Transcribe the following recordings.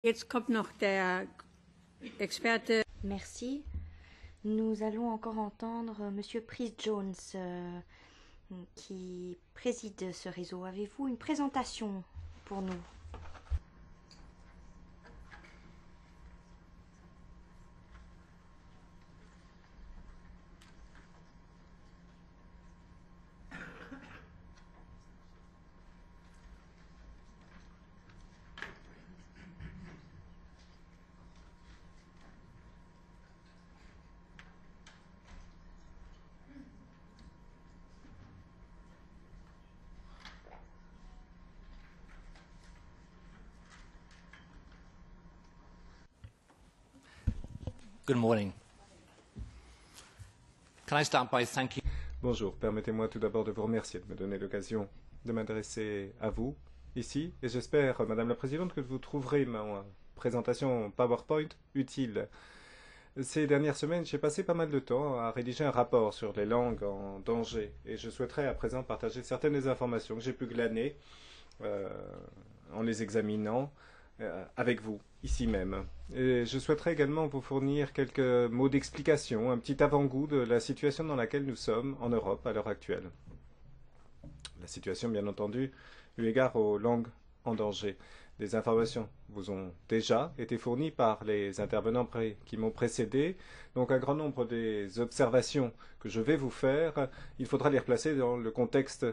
Jetzt kommt noch der Experte. Merci. Nous allons encore entendre Monsieur Pris Jones qui préside ce réseau. Avez-vous une présentation pour nous? Good morning. Can I start by thanking... Bonjour, permettez-moi tout d'abord de vous remercier de me donner l'occasion de m'adresser à vous ici et j'espère, Madame la Présidente, que vous trouverez ma présentation PowerPoint utile. Ces dernières semaines, j'ai passé pas mal de temps à rédiger un rapport sur les langues en danger et je souhaiterais à présent partager certaines des informations que j'ai pu glaner en les examinant avec vous, ici même. Et je souhaiterais également vous fournir quelques mots d'explication, un petit avant-goût de la situation dans laquelle nous sommes en Europe à l'heure actuelle. La situation, bien entendu, eu égard aux langues en danger. Des informations vous ont déjà été fournies par les intervenants qui m'ont précédé. Donc un grand nombre des observations que je vais vous faire, il faudra les replacer dans le contexte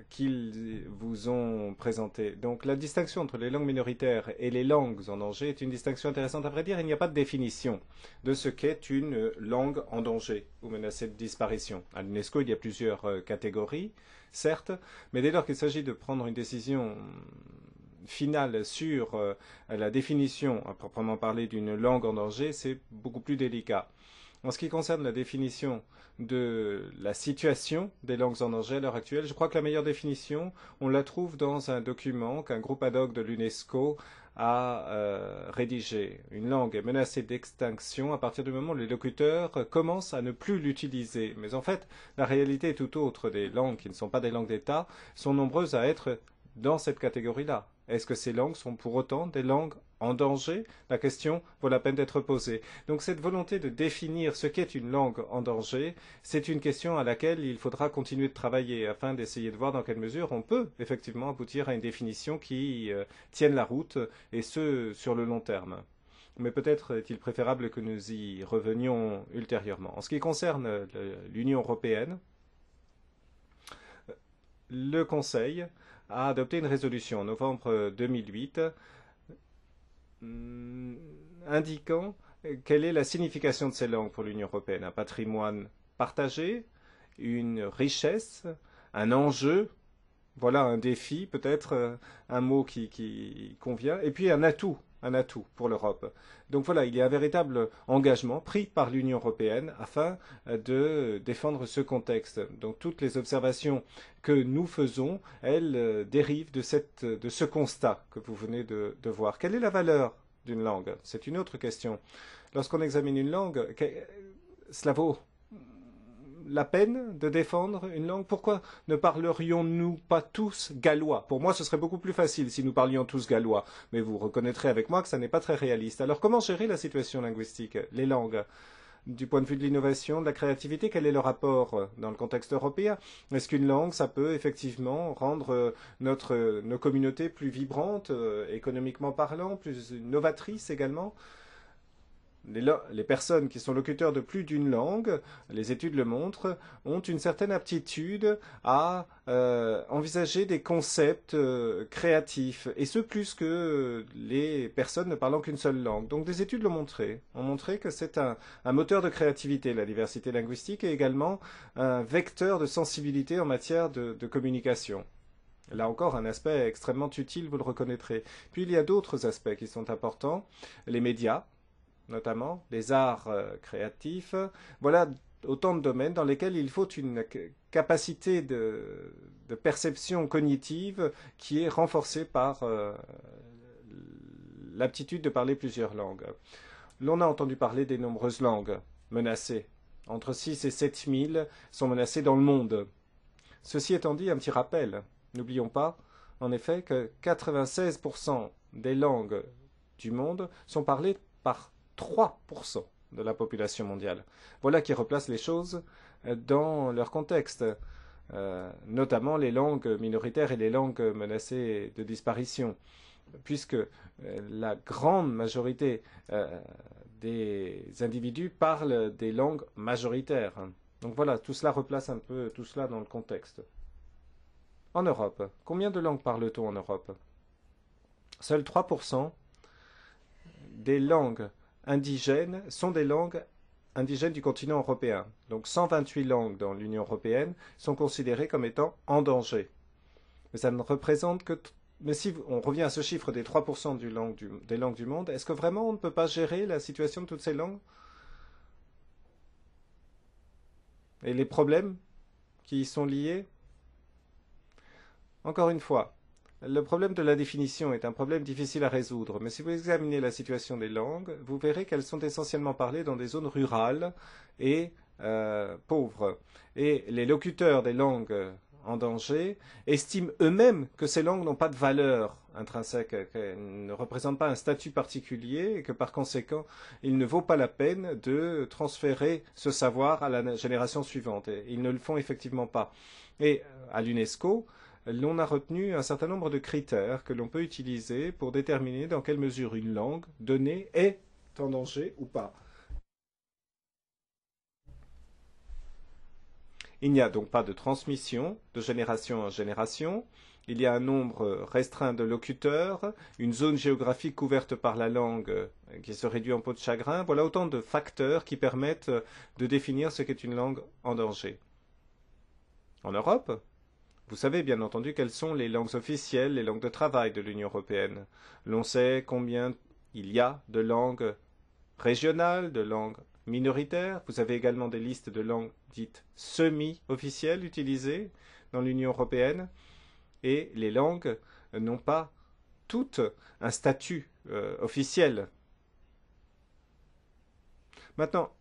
qu'ils vous ont présenté. Donc la distinction entre les langues minoritaires et les langues en danger est une distinction intéressante. À vrai dire, il n'y a pas de définition de ce qu'est une langue en danger ou menacée de disparition. À l'UNESCO, il y a plusieurs catégories, certes, mais dès lors qu'il s'agit de prendre une décision finale sur la définition à proprement parler d'une langue en danger, c'est beaucoup plus délicat. En ce qui concerne la définition de la situation des langues en danger à l'heure actuelle, je crois que la meilleure définition, on la trouve dans un document qu'un groupe ad hoc de l'UNESCO a rédigé. Une langue est menacée d'extinction à partir du moment où les locuteurs commencent à ne plus l'utiliser. Mais en fait, la réalité est tout autre. Des langues qui ne sont pas des langues d'État sont nombreuses à être dans cette catégorie-là. Est-ce que ces langues sont pour autant des langues en danger? La question vaut la peine d'être posée. Donc cette volonté de définir ce qu'est une langue en danger, c'est une question à laquelle il faudra continuer de travailler afin d'essayer de voir dans quelle mesure on peut effectivement aboutir à une définition qui tienne la route et ce sur le long terme. Mais peut-être est-il préférable que nous y revenions ultérieurement. En ce qui concerne l'Union européenne, le Conseil a adopté une résolution en novembre 2008 indiquant quelle est la signification de ces langues pour l'Union européenne. Un patrimoine partagé, une richesse, un enjeu, voilà un défi, peut-être un mot qui convient, et puis un atout pour l'Europe. Donc voilà, il y a un véritable engagement pris par l'Union européenne afin de défendre ce contexte. Donc toutes les observations que nous faisons, elles dérivent de ce constat que vous venez de voir. Quelle est la valeur d'une langue? C'est une autre question. Lorsqu'on examine une langue, cela vaut la peine de défendre une langue? Pourquoi ne parlerions-nous pas tous gallois? Pour moi, ce serait beaucoup plus facile si nous parlions tous gallois. Mais vous reconnaîtrez avec moi que ça n'est pas très réaliste. Alors comment gérer la situation linguistique, les langues? Du point de vue de l'innovation, de la créativité, quel est le rapport dans le contexte européen? Est-ce qu'une langue, ça peut effectivement rendre nos communautés plus vibrantes, économiquement parlant, plus novatrices également? Les personnes qui sont locuteurs de plus d'une langue, les études le montrent, ont une certaine aptitude à envisager des concepts créatifs, et ce plus que les personnes ne parlant qu'une seule langue. Donc des études l'ont montré, ont montré que c'est un moteur de créativité, la diversité linguistique, et également un vecteur de sensibilité en matière de communication. Là encore, un aspect extrêmement utile, vous le reconnaîtrez. Puis il y a d'autres aspects qui sont importants, les médias, notamment les arts créatifs. Voilà autant de domaines dans lesquels il faut une capacité de perception cognitive qui est renforcée par l'aptitude de parler plusieurs langues. L'on a entendu parler des nombreuses langues menacées. Entre 6 et 7 000 sont menacées dans le monde. Ceci étant dit, un petit rappel. N'oublions pas, en effet, que 96% des langues du monde sont parlées par 3% de la population mondiale. Voilà qui replace les choses dans leur contexte, notamment les langues minoritaires et les langues menacées de disparition, puisque la grande majorité des individus parlent des langues majoritaires. Donc voilà, tout cela replace un peu tout cela dans le contexte. En Europe, combien de langues parle-t-on en Europe? Seuls 3% des langues indigènes sont des langues indigènes du continent européen. Donc 128 langues dans l'Union européenne sont considérées comme étant en danger. Mais ça ne représente que... Mais si on revient à ce chiffre des 3% des langues du monde, est-ce que vraiment on ne peut pas gérer la situation de toutes ces langues? Et les problèmes qui y sont liés? Encore une fois, le problème de la définition est un problème difficile à résoudre, mais si vous examinez la situation des langues, vous verrez qu'elles sont essentiellement parlées dans des zones rurales et pauvres. Et les locuteurs des langues en danger estiment eux-mêmes que ces langues n'ont pas de valeur intrinsèque, qu'elles ne représentent pas un statut particulier et que par conséquent, il ne vaut pas la peine de transférer ce savoir à la génération suivante. Et ils ne le font effectivement pas. Et à l'UNESCO, l'on a retenu un certain nombre de critères que l'on peut utiliser pour déterminer dans quelle mesure une langue donnée est en danger ou pas. Il n'y a donc pas de transmission de génération en génération. Il y a un nombre restreint de locuteurs, une zone géographique couverte par la langue qui se réduit en peau de chagrin. Voilà autant de facteurs qui permettent de définir ce qu'est une langue en danger. En Europe, vous savez bien entendu quelles sont les langues officielles, les langues de travail de l'Union européenne. L'on sait combien il y a de langues régionales, de langues minoritaires. Vous avez également des listes de langues dites semi-officielles utilisées dans l'Union européenne. Et les langues n'ont pas toutes un statut officiel. Maintenant,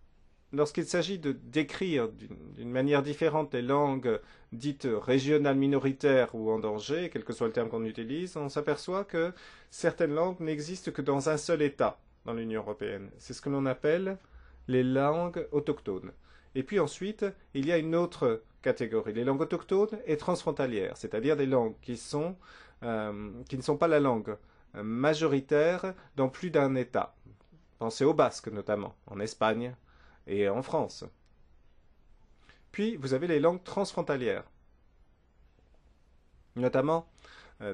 lorsqu'il s'agit de décrire d'une manière différente les langues dites régionales minoritaires ou en danger, quel que soit le terme qu'on utilise, on s'aperçoit que certaines langues n'existent que dans un seul État dans l'Union européenne. C'est ce que l'on appelle les langues autochtones. Et puis ensuite, il y a une autre catégorie, les langues autochtones et transfrontalières, c'est-à-dire des langues qui ne sont pas la langue majoritaire dans plus d'un État. Pensez au basque notamment, en Espagne et en France. Puis, vous avez les langues transfrontalières. Notamment,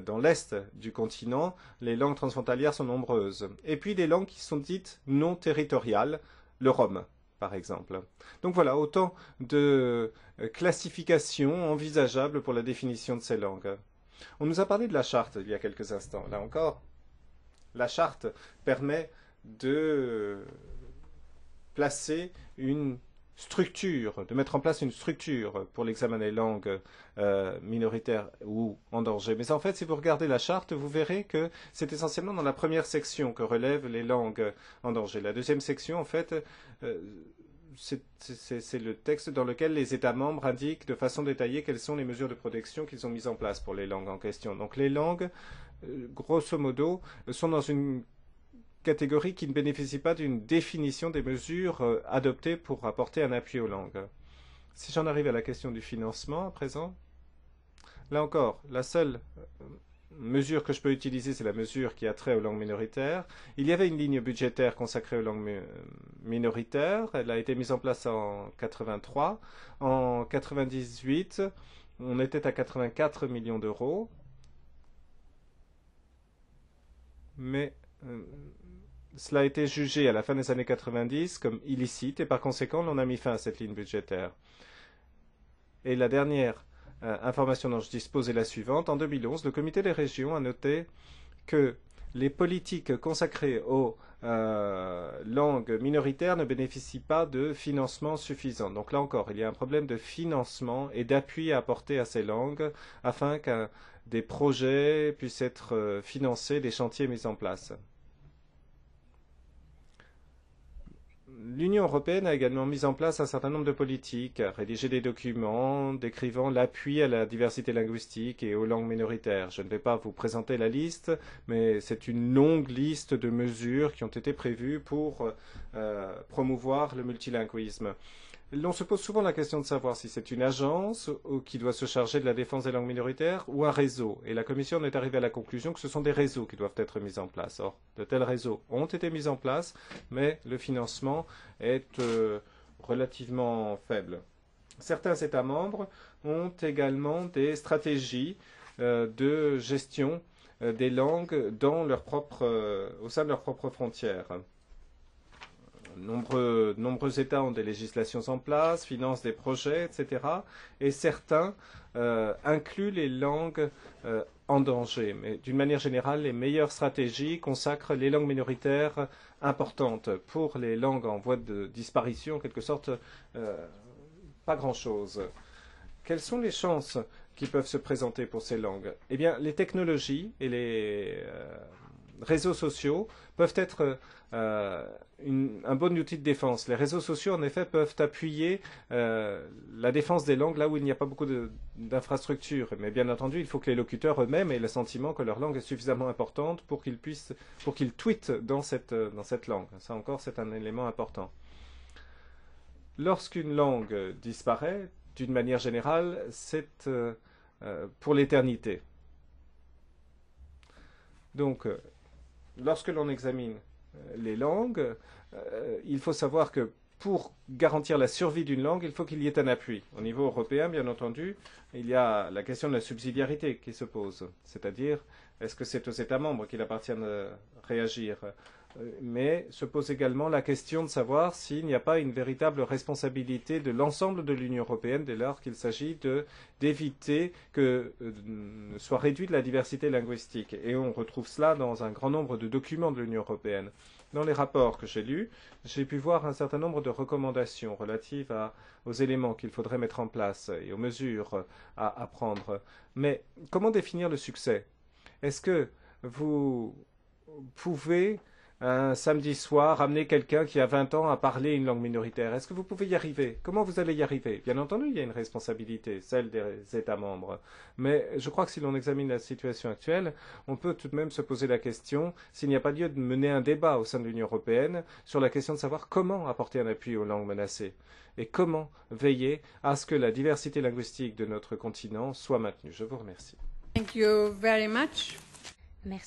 dans l'est du continent, les langues transfrontalières sont nombreuses. Et puis, des langues qui sont dites non territoriales, le rome, par exemple. Donc voilà, autant de classifications envisageables pour la définition de ces langues. On nous a parlé de la charte il y a quelques instants. Là encore, la charte permet de placer une structure, de mettre en place une structure pour l'examen des langues minoritaires ou en danger. Mais en fait, si vous regardez la charte, vous verrez que c'est essentiellement dans la première section que relèvent les langues en danger. La deuxième section, en fait, c'est le texte dans lequel les États membres indiquent de façon détaillée quelles sont les mesures de protection qu'ils ont mises en place pour les langues en question. Donc les langues, grosso modo, sont dans une catégorie qui ne bénéficie pas d'une définition des mesures adoptées pour apporter un appui aux langues. Si j'en arrive à la question du financement à présent, là encore, la seule mesure que je peux utiliser, c'est la mesure qui a trait aux langues minoritaires. Il y avait une ligne budgétaire consacrée aux langues minoritaires. Elle a été mise en place en 83. En 98, on était à 84 millions d'euros. Mais cela a été jugé à la fin des années 90 comme illicite et par conséquent, on a mis fin à cette ligne budgétaire. Et la dernière information dont je dispose est la suivante. En 2011, le Comité des régions a noté que les politiques consacrées aux langues minoritaires ne bénéficient pas de financement suffisant. Donc là encore, il y a un problème de financement et d'appui à apporter à ces langues afin que des projets puissent être financés, des chantiers mis en place. l'Union européenne a également mis en place un certain nombre de politiques, a rédigé des documents décrivant l'appui à la diversité linguistique et aux langues minoritaires. Je ne vais pas vous présenter la liste, mais c'est une longue liste de mesures qui ont été prévues pour promouvoir le multilinguisme. On se pose souvent la question de savoir si c'est une agence qui doit se charger de la défense des langues minoritaires ou un réseau. Et la Commission en est arrivée à la conclusion que ce sont des réseaux qui doivent être mis en place. Or, de tels réseaux ont été mis en place, mais le financement est relativement faible. Certains États membres ont également des stratégies de gestion des langues dans au sein de leurs propres frontières. Nombreux États ont des législations en place, financent des projets, etc. Et certains incluent les langues en danger. Mais d'une manière générale, les meilleures stratégies consacrent les langues minoritaires importantes. Pour les langues en voie de disparition, en quelque sorte, pas grand-chose. Quelles sont les chances qui peuvent se présenter pour ces langues? Eh bien, les technologies et les réseaux sociaux peuvent être un bon outil de défense. Les réseaux sociaux, en effet, peuvent appuyer la défense des langues là où il n'y a pas beaucoup d'infrastructures. Mais bien entendu, il faut que les locuteurs eux-mêmes aient le sentiment que leur langue est suffisamment importante pour qu'ils tweetent dans cette langue. Ça encore, c'est un élément important. Lorsqu'une langue disparaît, d'une manière générale, c'est pour l'éternité. Donc, lorsque l'on examine les langues, il faut savoir que pour garantir la survie d'une langue, il faut qu'il y ait un appui. Au niveau européen, bien entendu, il y a la question de la subsidiarité qui se pose. C'est-à-dire, est-ce que c'est aux États membres qu'il appartient de réagir? Mais se pose également la question de savoir s'il n'y a pas une véritable responsabilité de l'ensemble de l'Union européenne dès lors qu'il s'agit d'éviter que soit réduite la diversité linguistique. Et on retrouve cela dans un grand nombre de documents de l'Union européenne. Dans les rapports que j'ai lus, j'ai pu voir un certain nombre de recommandations relatives aux éléments qu'il faudrait mettre en place et aux mesures à prendre. Mais comment définir le succès? Est-ce que vous pouvez un samedi soir, amener quelqu'un qui a 20 ans à parler une langue minoritaire? Est-ce que vous pouvez y arriver? Comment vous allez y arriver? Bien entendu, il y a une responsabilité, celle des États membres. Mais je crois que si l'on examine la situation actuelle, on peut tout de même se poser la question s'il n'y a pas lieu de mener un débat au sein de l'Union européenne sur la question de savoir comment apporter un appui aux langues menacées et comment veiller à ce que la diversité linguistique de notre continent soit maintenue. Je vous remercie. Thank you very much. Merci.